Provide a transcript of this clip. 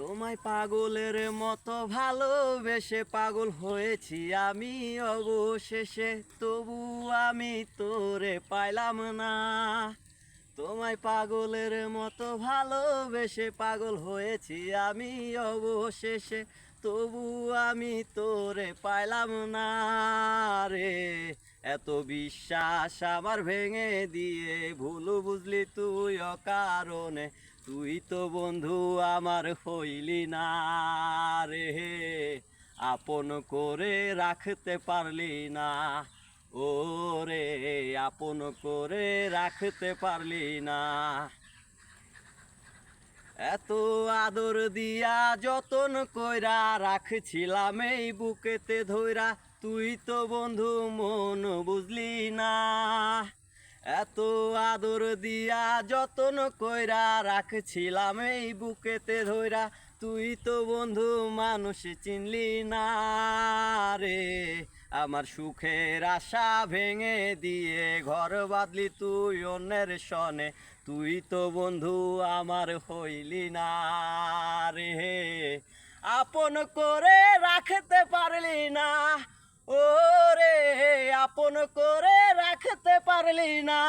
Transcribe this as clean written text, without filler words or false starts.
তোমায় পাগলের মতো ভালোবেসে পাগল হয়েছি আমি অবশেষে, তবু আমি তোরে পাইলাম না। তোমায় পাগলের মতো ভালোবেসে পাগল হয়েছি আমি অবশেষে, তবু আমি তোরে পাইলাম না রে। এত বিশ্বাস আমার ভেঙে দিয়ে ভুল বুঝলি তুই অকারণে, তুই তো বন্ধু আমার হইলি না রে। আপন করে রাখতে পারলি না, ও রে আপন করে রাখতে পারলি না। এত আদর দিয়া যতন কইরা রাখছিলাম এই বুকেতে ধইরা, তুই তো বন্ধু মন বুঝলি না। এত আদর দিয়া যতন কইরা রাখছিলাম এই বুকেতে ধইরা, তুই তো বন্ধু মানুষ চিনলি না রে। আমার সুখের আশা ভেঙে দিয়ে ঘর বাঁধলি তুই অন্যের সনে, তুই তো বন্ধু আমার হইলি না রে। আপন করে রাখতে পারলি না, ও রে আপন করে রাখতে পারলি না।